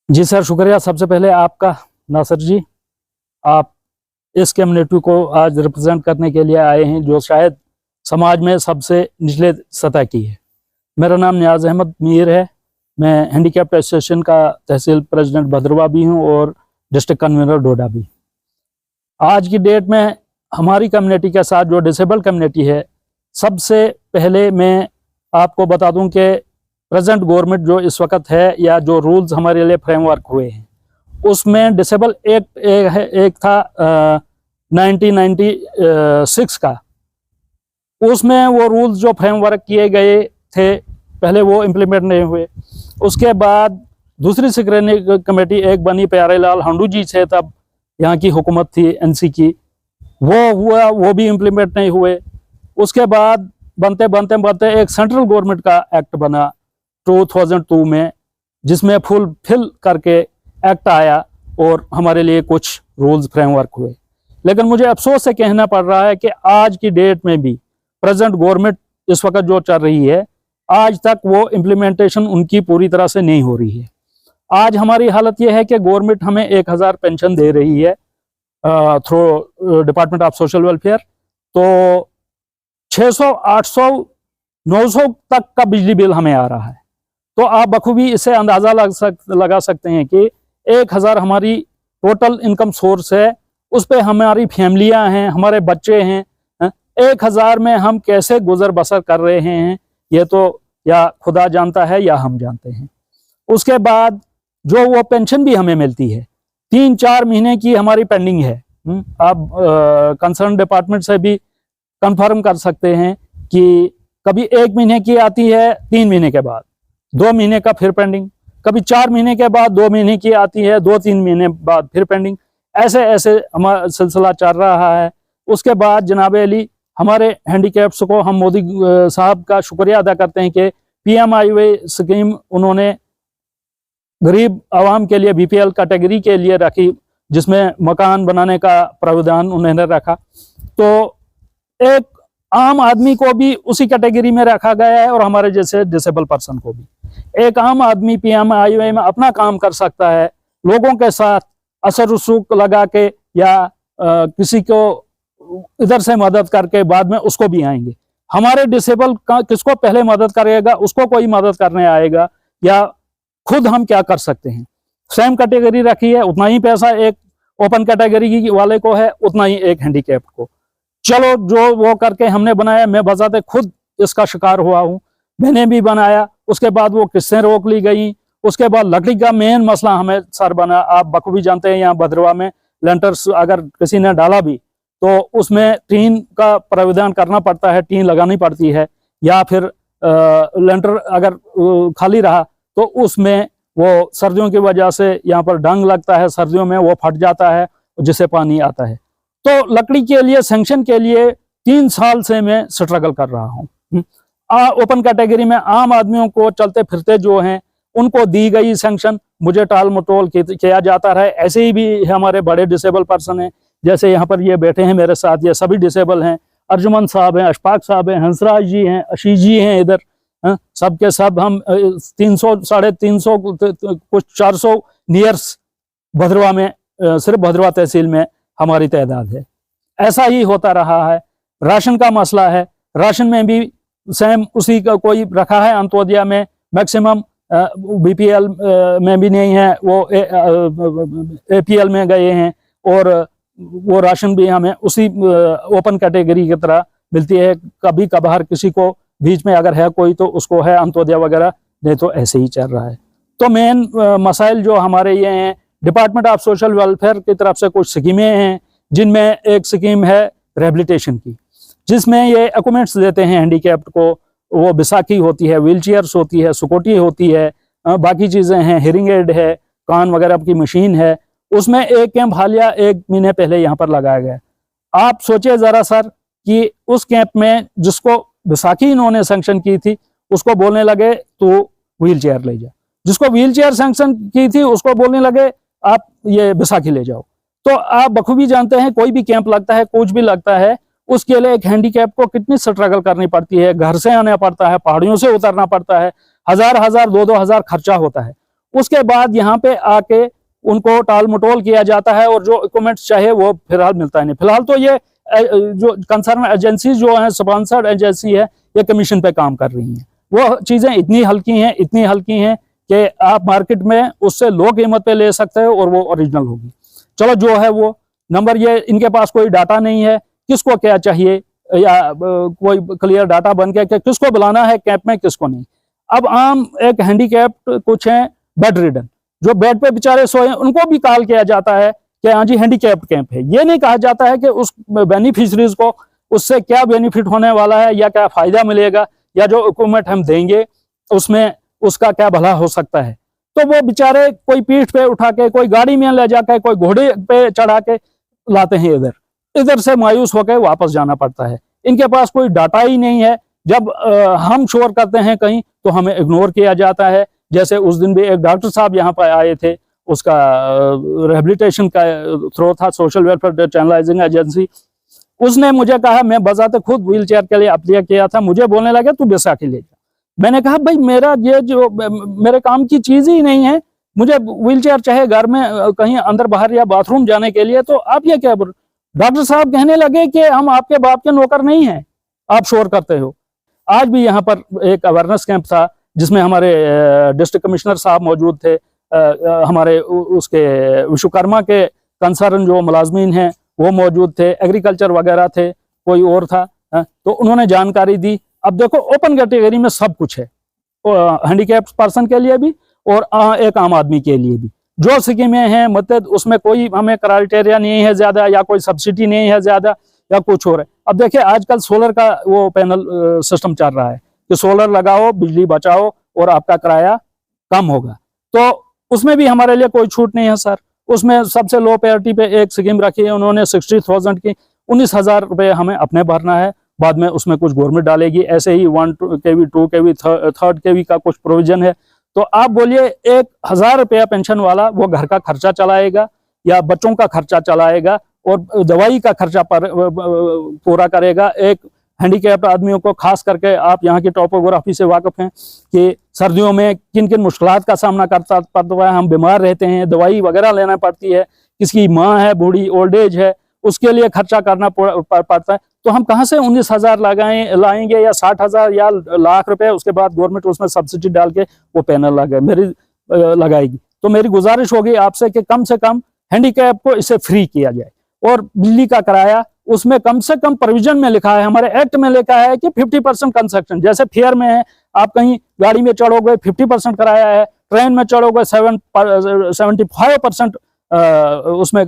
जी sir, शुक्रिया। सबसे पहले आपका नासिर जी, आप इस कम्युनिटी को आज रिप्रेजेंट करने के लिए आए हैं जो शायद समाज में सबसे निचले सतह की है। मेरा नाम नियाज अहमद मीर है। मैं हैंडीकैप्ड एसोसिएशन का तहसील प्रेसिडेंट भद्रवा भी हूं और डिस्ट्रिक्ट कन्वीनर डोडा भी। आज की डेट में हमारी कम्युनिटी के साथ जो डिसेबल कम्युनिटी है, सबसे पहले मैं आपको बता दूं कि प्रेजेंट गवर्नमेंट जो इस वक्त है या जो रूल्स हमारे लिए फ्रेमवर्क हुए हैं, उसमें डिसेबल एक था 1996 का। उसमें वो रूल्स जो फ्रेमवर्क किए गए थे पहले वो इम्प्लीमेंट नहीं हुए। उसके बाद दूसरी स्क्रीनिंग कमेटी एक बनी प्यारेलाल हंडू जी से, तब यहाँ की हुकूमत थी एनसी की, वो हुआ, वो भी इम्प्लीमेंट नहीं हुए। उसके बाद बनते बनते बनते एक सेंट्रल गवर्नमेंट का एक्ट बना 2002 में, जिसमें फुल फिल करके एक्ट आया और हमारे लिए कुछ रूल्स फ्रेमवर्क हुए। लेकिन मुझे अफसोस से कहना पड़ रहा है कि आज की डेट में भी प्रेजेंट गवर्नमेंट इस वक्त जो चल रही है, आज तक वो इम्प्लीमेंटेशन उनकी पूरी तरह से नहीं हो रही है। आज हमारी हालत ये है कि गवर्नमेंट हमें 1000 पेंशन दे रही है through department of social welfare, तो 600, 800, 900 तक का बिजली बिल हमें आ रहा है। तो आप बखूबी इससे अंदाजा लगा सकते हैं कि 1000 हमारी टोटल इनकम सोर्स है, उस पे हमारी फैमिलियां हैं, हमारे बच्चे हैं। 1000 में हम कैसे गुजर बसर कर रहे हैं, ये तो या खुदा जानता है या हम जानते हैं। उसके बाद जो वो पेंशन भी हमें मिलती है, 3-4 महीने की हमारी पेंडिंग है। आप कंसर्न डिपार्टमेंट से भी कंफर्म कर सकते हैं कि कभी 1 महीने की आती है 3 महीने के बाद, 2 महीने का फिर पेंडिंग, कभी 4 महीने के बाद 2 महीने की आती है, 2-3 महीने बाद फिर पेंडिंग। ऐसे ऐसे हमारा सिलसिला चल रहा है। उसके बाद जनाब अली, हमारे हैंडीकैप्स को हम मोदी साहब का शुक्रिया अदा करते हैं कि PMIY स्कीम उन्होंने गरीब आवाम के लिए BPL कैटेगरी के लिए रखी, जिसमें मकान बनाने का प्रावधान उन्होंने रखा। तो एक आम आदमी को भी उसी कैटेगरी में रखा गया है और हमारे जैसे डिसेबल पर्सन को भी। एक आम आदमी PMIY में अपना काम कर सकता है, लोगों के साथ असर रसूख लगा के या किसी को इधर से मदद करके बाद में उसको भी आएंगे। हमारे डिसेबल किसको पहले मदद करेगा, उसको कोई मदद करने आएगा, या खुद हम क्या कर सकते हैं। सेम कैटेगरी रखी है, उतना ही पैसा एक ओपन कैटेगरी वाले को है, उतना ही एक हैंडीकैप को। चलो, जो वो करके हमने बनाया, मैं बजाते खुद इसका शिकार हुआ हूँ। मैंने भी बनाया, उसके बाद वो किस्तें रोक ली गई। उसके बाद लकड़ी का मेन मसला हमें सर बना। आप बखूबी जानते हैं, यहाँ भद्रवा में लेंटर्स अगर किसी ने डाला भी तो उसमें टीन का प्रावधान करना पड़ता है, टीन लगानी पड़ती है, या फिर लेंटर अगर खाली रहा तो उसमें वो सर्दियों की वजह से यहाँ पर डंग लगता है, सर्दियों में वो फट जाता है जिससे पानी आता है। तो लकड़ी के लिए सैंक्शन के लिए 3 साल से मैं स्ट्रगल कर रहा हूँ। ओपन कैटेगरी में आम आदमियों को चलते फिरते जो हैं उनको दी गई सैंक्शन मुझे टाल मटोल किया जाता रहा। ऐसे ही भी हमारे बड़े डिसेबल पर्सन हैं, जैसे यहाँ पर ये बैठे हैं मेरे साथ, ये सभी डिसेबल हैं। अर्जुमन साहब हैं, अशफाक साहब हैं, हंसराज जी हैं, आशीष जी हैं इधर। सब के सब हम 300, 350, कुछ 400 नियर्स भद्रवा में, सिर्फ भद्रवा तहसील में हमारी तादाद है। ऐसा ही होता रहा है। राशन का मसला है, राशन में भी सेम उसी का कोई रखा है। अंत्योदया में मैक्सिमम BPL में भी नहीं है, वो APL में गए हैं, और वो राशन भी हमें उसी ओपन कैटेगरी की तरह मिलती है। कभी कभार किसी को बीच में अगर है कोई तो उसको है अंत्योदय वगैरह, नहीं तो ऐसे ही चल रहा है। तो मेन मसाइल जो हमारे ये हैं, डिपार्टमेंट ऑफ सोशल वेलफेयर की तरफ से कुछ स्कीमें हैं, जिनमें एक स्कीम है रिहेबिलिटेशन की, जिसमें ये एक्विपमेंट्स देते हैं हैंडीकैप्ड को। वो बैसाखी होती है, व्हील चेयर्स होती है, स्कूटी होती है, बाकी चीज़ें हैं, हियरिंग एड है, कान वगैरह की मशीन है। उसमें एक कैंप हालिया 1 महीने पहले यहाँ पर लगाया गया। आप सोचिए ज़रा सर कि उस कैंप में जिसको बैसाखी इन्होंने सैंक्शन की थी, उसको बोलने लगे तो व्हील चेयर ले जा। जिसको व्हील चेयर सैंक्शन की थी उसको बोलने लगे आप ये बैसाखी ले जाओ। तो आप बखूबी जानते हैं, कोई भी कैंप लगता है, कुछ भी लगता है, उसके लिए एक हैंडीकैप को कितनी स्ट्रगल करनी पड़ती है। घर से आना पड़ता है, पहाड़ियों से उतरना पड़ता है, 1000-1000, 2-2 हज़ार खर्चा होता है। उसके बाद यहाँ पे आके उनको टाल मटोल किया जाता है और जो इक्विपमेंट्स चाहे वो फिलहाल मिलता है नहीं। फिलहाल तो ये जो कंसर्न एजेंसी जो है, स्पॉन्सर्ड एजेंसी है, ये कमीशन पे काम कर रही हैं। वो चीज़ें इतनी हल्की हैं कि आप मार्केट में उससे लो कीमत पे ले सकते हो और वो ओरिजिनल होगी। चलो जो है वो नंबर, ये इनके पास कोई डाटा नहीं है किसको क्या चाहिए, या कोई क्लियर डाटा बन के कि किसको बुलाना है कैंप में किसको नहीं। अब आम एक हैंडीकैप्ड कुछ हैं बेड रिडन, जो बेड पे बेचारे सोए, उनको भी कॉल किया जाता है कि हाँ जी हैंडीकैप्ड कैंप है। ये नहीं कहा जाता है कि उस बेनिफिशरीज को उससे क्या बेनिफिट होने वाला है या क्या फायदा मिलेगा, या जो इक्विपमेंट हम देंगे उसमें उसका क्या भला हो सकता है। तो वो बेचारे कोई पीठ पे उठा के, कोई गाड़ी में ले जाकर, कोई घोड़े पे चढ़ा के लाते हैं, इधर से मायूस होकर वापस जाना पड़ता है। इनके पास कोई डाटा ही नहीं है। जब हम शोर करते हैं कहीं तो हमें इग्नोर किया जाता है। जैसे उस दिन भी एक डॉक्टर साहब यहाँ पर आए थे, उसका रिहेबिलिटेशन का थ्रो था, सोशल वेलफेयर चैनलाइजिंग एजेंसी। उसने मुझे कहा, मैं बजाते खुद व्हील चेयर के लिए अप्लाई किया था, मुझे बोलने लगे तू बैसाखी ले जा। मैंने कहा भाई मेरा ये जो मेरे काम की चीज ही नहीं है, मुझे व्हील चेयर चाहे घर में कहीं अंदर बाहर या बाथरूम जाने के लिए, तो आप ये क्या बोल। डॉक्टर साहब कहने लगे कि हम आपके बाप के नौकर नहीं हैं, आप शोर करते हो। आज भी यहाँ पर एक अवेयरनेस कैंप था जिसमें हमारे डिस्ट्रिक्ट कमिश्नर साहब मौजूद थे, हमारे उसके विश्वकर्मा के कंसर्न जो मुलाजमीन हैं वो मौजूद थे, एग्रीकल्चर वगैरह थे, कोई और था, तो उन्होंने जानकारी दी। अब देखो ओपन कैटेगरी में सब कुछ है, हैंडीकैप्ड पर्सन के लिए भी और एक आम आदमी के लिए भी। जो स्कीमें हैं मतलब उसमें कोई हमें क्राइटेरिया नहीं है ज्यादा, या कोई सब्सिडी नहीं है ज्यादा, या कुछ और है। अब देखिए आजकल सोलर का वो पैनल सिस्टम चल रहा है कि सोलर लगाओ, बिजली बचाओ और आपका किराया कम होगा। तो उसमें भी हमारे लिए कोई छूट नहीं है सर। उसमें सबसे लो प्रायोरिटी पे एक स्कीम रखी है उन्होंने 60,000 की, 19,000 रुपये हमें अपने भरना है, बाद में उसमें कुछ गवर्नमेंट डालेगी। ऐसे ही 1 kV 2 kV 3rd kV का कुछ प्रोविजन है। तो आप बोलिए 1,000 रुपया पेंशन वाला वो घर का खर्चा चलाएगा या बच्चों का खर्चा चलाएगा और दवाई का खर्चा पूरा करेगा। एक हैंडीकैप्ड आदमियों को खास करके, आप यहाँ की टोपोग्राफी से वाकिफ हैं कि सर्दियों में किन किन मुश्किलात का सामना करता पड़ता है। हम बीमार रहते हैं, दवाई वगैरह लेना पड़ती है, किसकी माँ है बूढ़ी, ओल्ड एज है, उसके लिए खर्चा करना पड़ता है। तो हम कहाँ से 19,000 लाएंगे या 60,000 या लाख रुपए। उसके बाद गवर्नमेंट उसमें सब्सिडी डाल के वो पैनल लगाएगी। तो मेरी गुजारिश होगी आपसे कि कम से कम हैंडीकैप को इसे फ्री किया जाए। और बिजली का किराया उसमें कम से कम प्रोविजन में लिखा है, हमारे एक्ट में लिखा है कि 50% कंसेक्शन, जैसे फेयर में है, आप कहीं गाड़ी में चढ़ोगे 50% किराया है, ट्रेन में चढ़ोगे 75% उसमें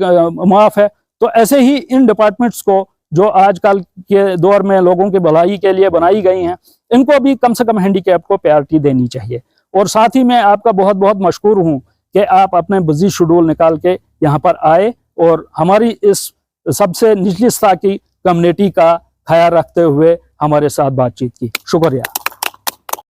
माफ है। तो ऐसे ही इन डिपार्टमेंट्स को जो आजकल के दौर में लोगों की भलाई के लिए बनाई गई हैं, इनको भी कम से कम हैंडीकैप को प्रायोरिटी देनी चाहिए। और साथ ही मैं आपका बहुत बहुत मशकूर हूं कि आप अपने बिजी शेड्यूल निकाल के यहाँ पर आए और हमारी इस सबसे निचली सतह की कम्युनिटी का ख्याल रखते हुए हमारे साथ बातचीत की। शुक्रिया।